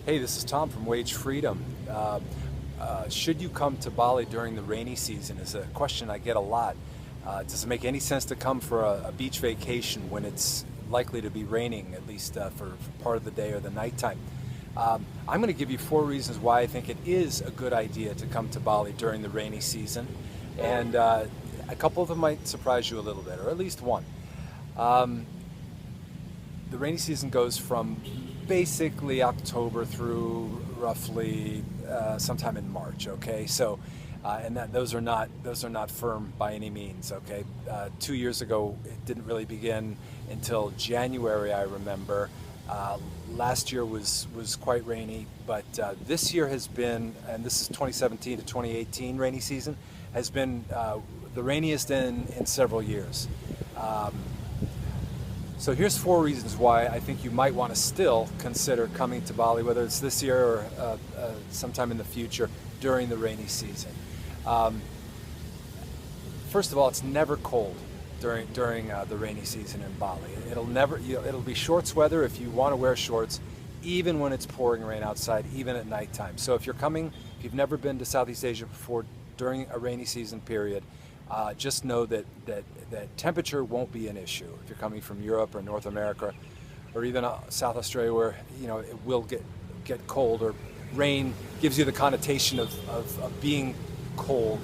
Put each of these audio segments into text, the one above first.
Hey, this is Tom from WageFreedom. Should you come to Bali during the rainy season is a question I get a lot. Does it make any sense to come for a beach vacation when it's likely to be raining, at least for part of the day or the nighttime? I'm going to give you 4 reasons why I think it is a good idea to come to Bali during the rainy season. And a couple of them might surprise you a little bit, or at least one. Um, the rainy season goes from basically October through roughly sometime in March. Okay, so and those are not firm by any means. Okay, 2 years ago it didn't really begin until January, I remember. Last year was quite rainy, but this year has been, and this is 2017 to 2018 rainy season, has been the rainiest in several years. Um, so here's 4 reasons why I think you might want to still consider coming to Bali, whether it's this year or sometime in the future during the rainy season. Um, First of all, it's never cold during the rainy season in Bali. It'll be shorts weather if you want to wear shorts, even when it's pouring rain outside, even at nighttime. So if you've never been to Southeast Asia before during a rainy season period, just know that temperature won't be an issue. If you're coming from Europe or North America, or even South Australia, where it will get cold, or rain gives you the connotation of being cold.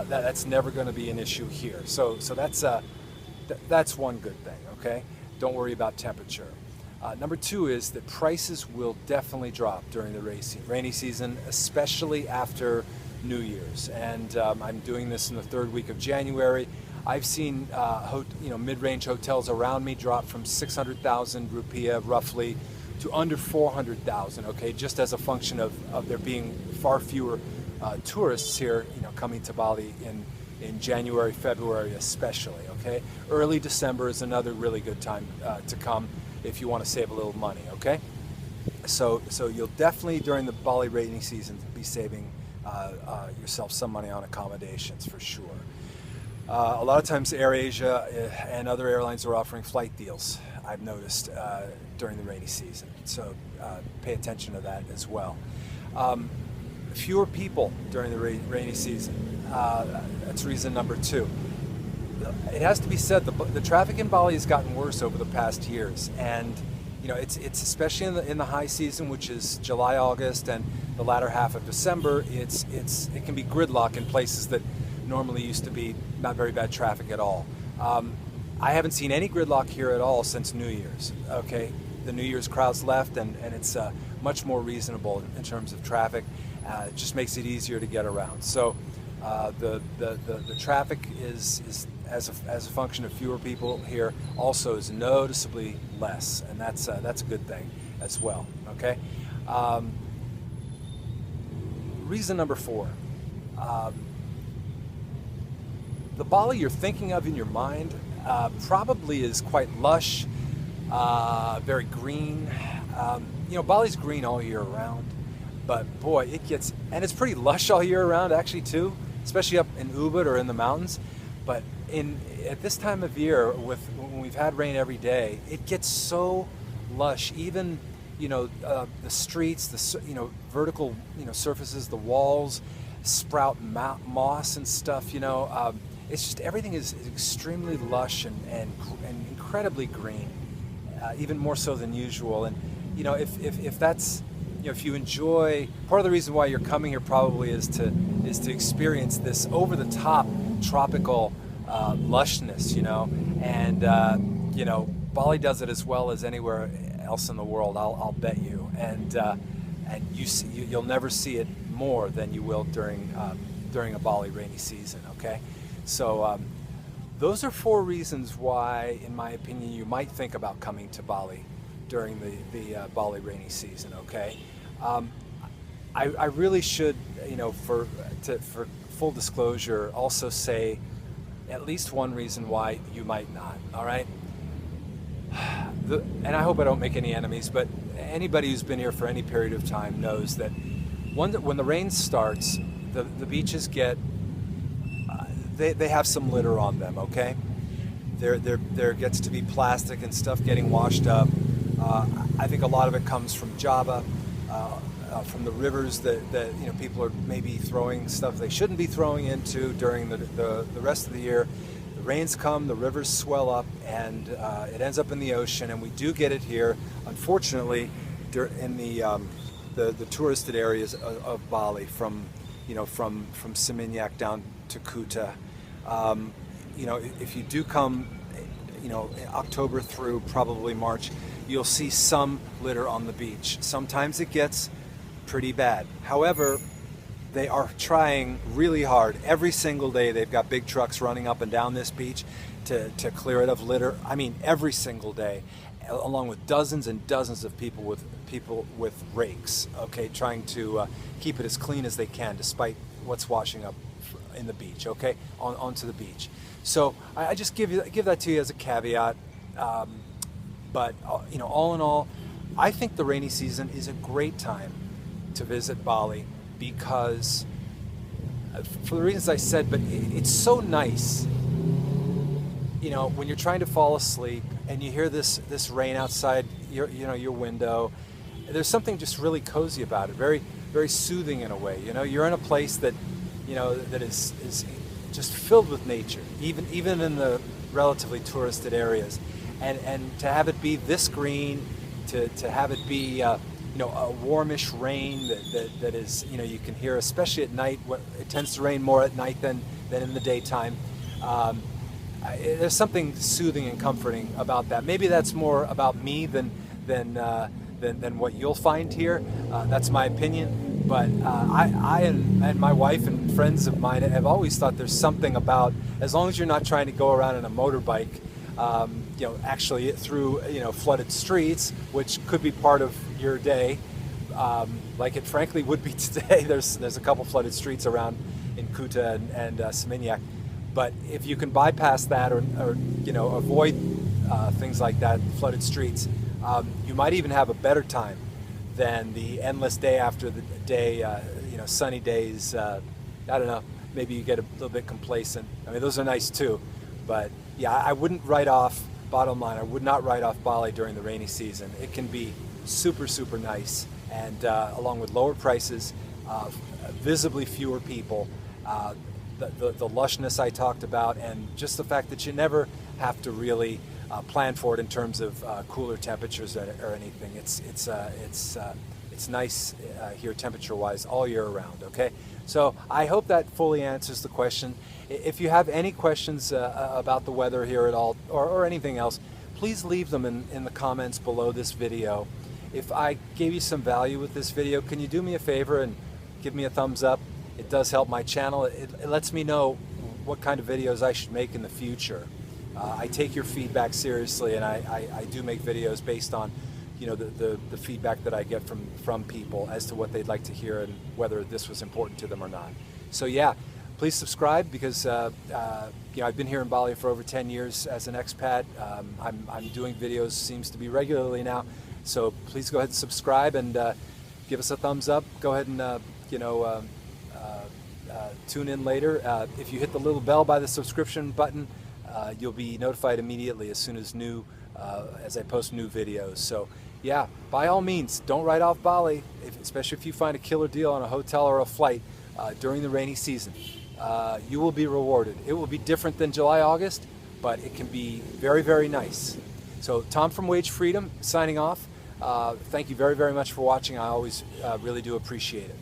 That's never going to be an issue here. So that's one good thing. Okay, don't worry about temperature. Number two is that prices will definitely drop during the rainy season, especially after New Year's. And I'm doing this in the third week of January. I've seen mid-range hotels around me drop from 600,000 rupiah roughly to under 400,000. Okay, just as a function of there being far fewer tourists here, coming to Bali in January, February especially. Okay, early December is another really good time to come if you want to save a little money. Okay, so you'll definitely during the Bali rainy season be saving yourself some money on accommodations for sure. A lot of times AirAsia and other airlines are offering flight deals, I've noticed, during the rainy season. So pay attention to that as well. Fewer people during the rainy season. That's reason number two. It has to be said, the traffic in Bali has gotten worse over the past years, and it's especially in the high season, which is July, August, and the latter half of December. It can be gridlock in places that normally used to be not very bad traffic at all. I haven't seen any gridlock here at all since New Year's. Okay, the New Year's crowds left, and it's much more reasonable in terms of traffic. It just makes it easier to get around. So the traffic is as a function of fewer people here also is noticeably less, and that's a good thing as well. Okay. Reason number 4. The Bali you're thinking of in your mind probably is quite lush, very green. Bali's green all year round, but boy, it's pretty lush all year round actually too, especially up in Ubud or in the mountains. But at this time of year, when we've had rain every day, it gets so lush. Even the streets, the vertical surfaces, the walls sprout moss and stuff. It's just everything is extremely lush and incredibly green, even more so than usual. And if that's if you enjoy, part of the reason why you're coming here probably is to experience this over the top tropical lushness, and Bali does it as well as anywhere else in the world, I'll bet you, and you'll never see it more than you will during a Bali rainy season. Okay, so those are 4 reasons why, in my opinion, you might think about coming to Bali during the Bali rainy season. Okay, I really should, for full disclosure, also say at least one reason why you might not. All right, and I hope I don't make any enemies, but anybody who's been here for any period of time knows that when the rain starts, the beaches get they have some litter on them. Okay, there gets to be plastic and stuff getting washed up. I think a lot of it comes from Java. from the rivers that you know, people are maybe throwing stuff they shouldn't be throwing into during the rest of the year. The rains come, the rivers swell up, and it ends up in the ocean, and we do get it here, unfortunately, in the touristed areas of Bali, from Seminyak down to Kuta. You know, if you do come, you know, October through probably March, you'll see some litter on the beach. Sometimes it gets pretty bad. However, they are trying really hard. Every single day they've got big trucks running up and down this beach to clear it of litter. I mean, every single day, along with dozens and dozens of people with rakes, okay, trying to keep it as clean as they can despite what's washing up in the beach, okay, onto the beach. So I just give that to you as a caveat. But you know, all in all, I think the rainy season is a great time to visit Bali because, for the reasons I said, but it's so nice. You know, when you're trying to fall asleep and you hear this rain outside your window, there's something just really cozy about it. Very, very soothing in a way. You know, you're in a place that, you know, that is just filled with nature, even in the relatively touristed areas. And to have it be this green, to have it be you know, a warmish rain that is, you know, you can hear, especially at night. It tends to rain more at night than in the daytime. There's something soothing and comforting about that. Maybe that's more about me than what you'll find here. That's my opinion. But I and my wife and friends of mine have always thought there's something about, as long as you're not trying to go around in a motorbike, you know, actually through, you know, flooded streets, which could be part of your day, like it frankly would be today. There's a couple flooded streets around in Kuta and Seminyak. But if you can bypass that or you know, avoid things like that, flooded streets, you might even have a better time than the endless day after the day, you know, sunny days. I don't know, maybe you get a little bit complacent. I mean, those are nice too, but yeah, I wouldn't write off, bottom line, I would not write off Bali during the rainy season. It can be super, super nice, and along with lower prices, visibly fewer people, the lushness I talked about, and just the fact that you never have to really plan for it in terms of cooler temperatures or anything. It's nice here temperature-wise all year round, okay? So I hope that fully answers the question. If you have any questions about the weather here at all, or anything else, please leave them in the comments below this video. If I gave you some value with this video, can you do me a favor and give me a thumbs up? It does help my channel. It lets me know what kind of videos I should make in the future. I take your feedback seriously, and I do make videos based on, you know, the feedback that I get from people as to what they'd like to hear and whether this was important to them or not. So yeah, please subscribe, because you know, I've been here in Bali for over 10 years as an expat. I'm doing videos, seems to be regularly now. So please go ahead and subscribe and give us a thumbs up. Go ahead and you know, tune in later. If you hit the little bell by the subscription button, you'll be notified immediately as soon as as I post new videos. So yeah, by all means, don't write off Bali, especially if you find a killer deal on a hotel or a flight during the rainy season. You will be rewarded. It will be different than July, August, but it can be very, very nice. So Tom from WageFreedom signing off. Thank you very, very much for watching. I always really do appreciate it.